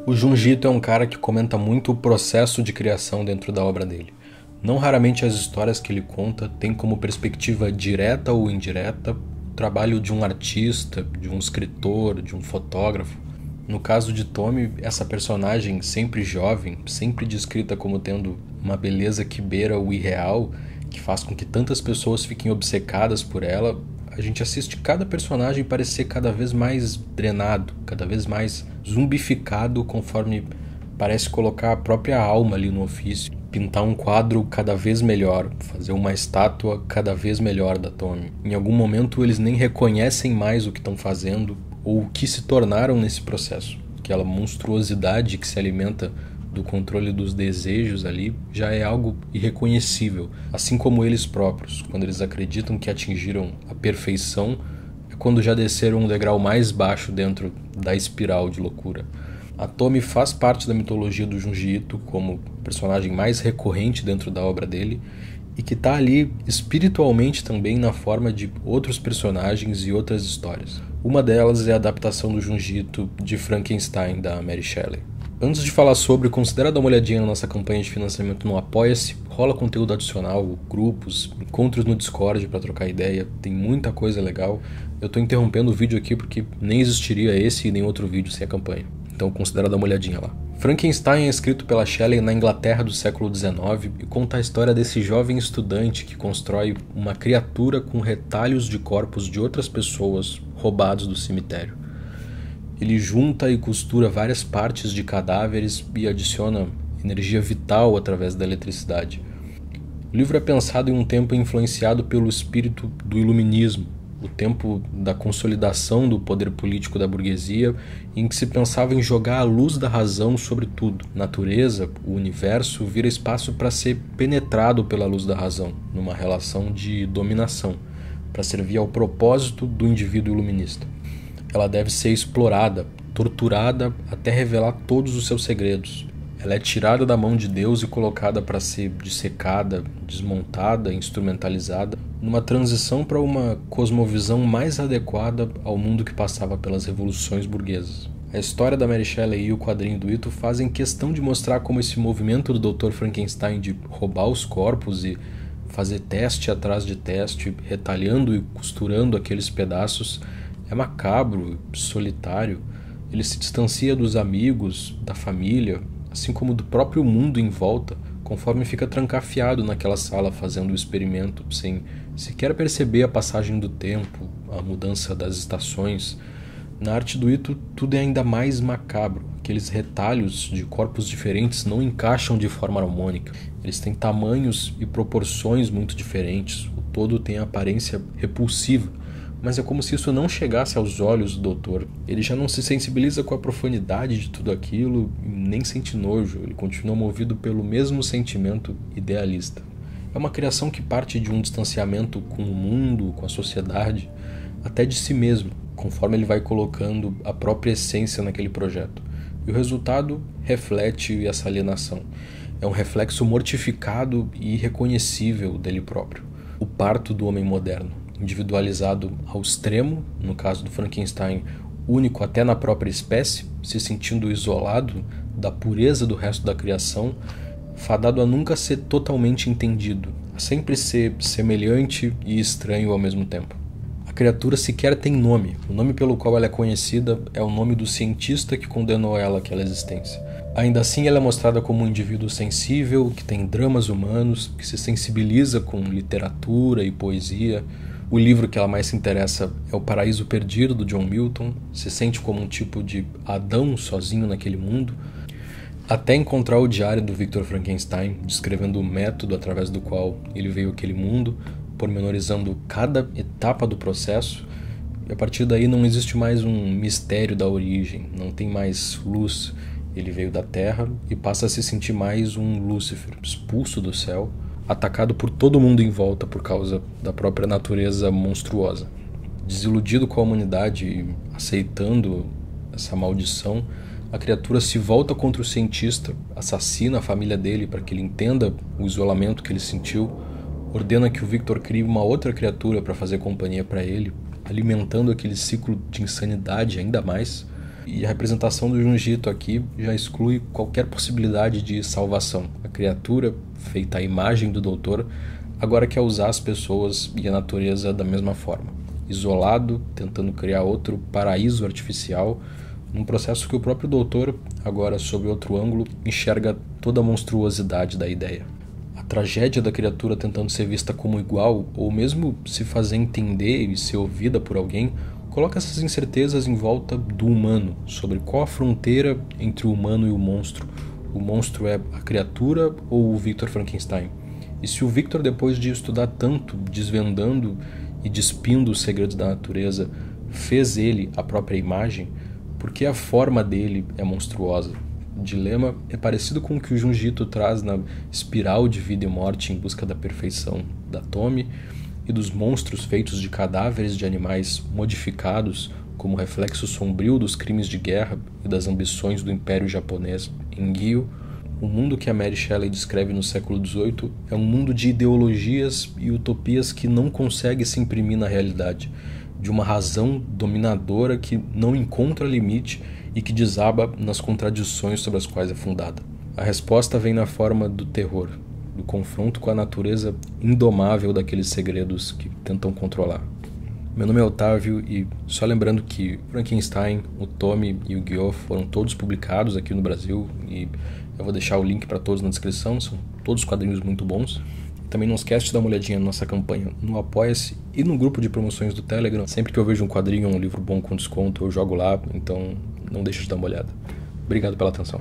O Junji Ito é um cara que comenta muito o processo de criação dentro da obra dele. Não raramente as histórias que ele conta têm como perspectiva direta ou indireta o trabalho de um artista, de um escritor, de um fotógrafo. No caso de Tomi, essa personagem sempre jovem, sempre descrita como tendo uma beleza que beira o irreal, que faz com que tantas pessoas fiquem obcecadas por ela, a gente assiste cada personagem parecer cada vez mais drenado, cada vez mais zumbificado, conforme parece colocar a própria alma ali no ofício, pintar um quadro cada vez melhor, fazer uma estátua cada vez melhor da Tomi. Em algum momento eles nem reconhecem mais o que estão fazendo ou o que se tornaram nesse processo. Aquela monstruosidade que se alimenta do controle dos desejos ali já é algo irreconhecível, assim como eles próprios, quando eles acreditam que atingiram a perfeição, é quando já desceram um degrau mais baixo dentro da espiral de loucura. A Tomi faz parte da mitologia do Junji Ito como personagem mais recorrente dentro da obra dele e que está ali espiritualmente também na forma de outros personagens e outras histórias. Uma delas é a adaptação do Junji Ito de Frankenstein, da Mary Shelley. Antes de falar sobre, considera dar uma olhadinha na nossa campanha de financiamento no Apoia-se. Rola conteúdo adicional, grupos, encontros no Discord para trocar ideia, tem muita coisa legal. Eu estou interrompendo o vídeo aqui porque nem existiria esse e nem outro vídeo sem a campanha. Então considera dar uma olhadinha lá. Frankenstein é escrito pela Shelley na Inglaterra do século XIX e conta a história desse jovem estudante que constrói uma criatura com retalhos de corpos de outras pessoas roubados do cemitério. Ele junta e costura várias partes de cadáveres e adiciona energia vital através da eletricidade. O livro é pensado em um tempo influenciado pelo espírito do iluminismo, o tempo da consolidação do poder político da burguesia, em que se pensava em jogar a luz da razão sobre tudo. Natureza, o universo, vira espaço para ser penetrado pela luz da razão, numa relação de dominação, para servir ao propósito do indivíduo iluminista. Ela deve ser explorada, torturada, até revelar todos os seus segredos. Ela é tirada da mão de Deus e colocada para ser dissecada, desmontada, instrumentalizada, numa transição para uma cosmovisão mais adequada ao mundo que passava pelas revoluções burguesas. A história da Mary Shelley e o quadrinho do Ito fazem questão de mostrar como esse movimento do Dr. Frankenstein de roubar os corpos e fazer teste atrás de teste, retalhando e costurando aqueles pedaços, é macabro, solitário. Ele se distancia dos amigos, da família, assim como do próprio mundo em volta, conforme fica trancafiado naquela sala fazendo o experimento, sem sequer perceber a passagem do tempo, a mudança das estações. Na arte do Ito, tudo é ainda mais macabro. Aqueles retalhos de corpos diferentes não encaixam de forma harmônica. Eles têm tamanhos e proporções muito diferentes. O todo tem a aparência repulsiva. Mas é como se isso não chegasse aos olhos do doutor. Ele já não se sensibiliza com a profundidade de tudo aquilo, nem sente nojo. Ele continua movido pelo mesmo sentimento idealista. É uma criação que parte de um distanciamento com o mundo, com a sociedade, até de si mesmo, conforme ele vai colocando a própria essência naquele projeto. E o resultado reflete essa alienação. É um reflexo mortificado e irreconhecível dele próprio. O parto do homem moderno, individualizado ao extremo, no caso do Frankenstein, único até na própria espécie, se sentindo isolado da pureza do resto da criação, fadado a nunca ser totalmente entendido, a sempre ser semelhante e estranho ao mesmo tempo. A criatura sequer tem nome. O nome pelo qual ela é conhecida é o nome do cientista que condenou ela àquela existência. Ainda assim, ela é mostrada como um indivíduo sensível, que tem dramas humanos, que se sensibiliza com literatura e poesia. O livro que ela mais se interessa é O Paraíso Perdido, do John Milton. Se sente como um tipo de Adão sozinho naquele mundo, até encontrar o diário do Victor Frankenstein, descrevendo o método através do qual ele veio àquele mundo, pormenorizando cada etapa do processo. E a partir daí não existe mais um mistério da origem, não tem mais luz. Ele veio da Terra e passa a se sentir mais um Lúcifer, expulso do céu, atacado por todo mundo em volta por causa da própria natureza monstruosa. Desiludido com a humanidade e aceitando essa maldição, a criatura se volta contra o cientista, assassina a família dele para que ele entenda o isolamento que ele sentiu, ordena que o Victor crie uma outra criatura para fazer companhia para ele, alimentando aquele ciclo de insanidade ainda mais. E a representação do Junji Ito aqui já exclui qualquer possibilidade de salvação. A criatura, feita à imagem do doutor, agora quer usar as pessoas e a natureza da mesma forma. Isolado, tentando criar outro paraíso artificial, num processo que o próprio doutor, agora sob outro ângulo, enxerga toda a monstruosidade da ideia. A tragédia da criatura tentando ser vista como igual, ou mesmo se fazer entender e ser ouvida por alguém, coloca essas incertezas em volta do humano, sobre qual a fronteira entre o humano e o monstro. O monstro é a criatura ou o Victor Frankenstein? E se o Victor, depois de estudar tanto, desvendando e despindo os segredos da natureza, fez ele a própria imagem, por que a forma dele é monstruosa? O dilema é parecido com o que o Junji Ito traz na espiral de vida e morte em busca da perfeição da Tomi e dos monstros feitos de cadáveres de animais modificados como reflexo sombrio dos crimes de guerra e das ambições do Império Japonês em Gyo. O mundo que a Mary Shelley descreve no século XVIII é um mundo de ideologias e utopias que não consegue se imprimir na realidade, de uma razão dominadora que não encontra limite e que desaba nas contradições sobre as quais é fundada. A resposta vem na forma do terror, do confronto com a natureza indomável daqueles segredos que tentam controlar. Meu nome é Otávio e só lembrando que Frankenstein, o Tomi e o Gyo foram todos publicados aqui no Brasil e eu vou deixar o link para todos na descrição, são todos quadrinhos muito bons. Também não esquece de dar uma olhadinha na nossa campanha no Apoia-se e no grupo de promoções do Telegram. Sempre que eu vejo um quadrinho ou um livro bom com desconto, eu jogo lá, então não deixe de dar uma olhada. Obrigado pela atenção.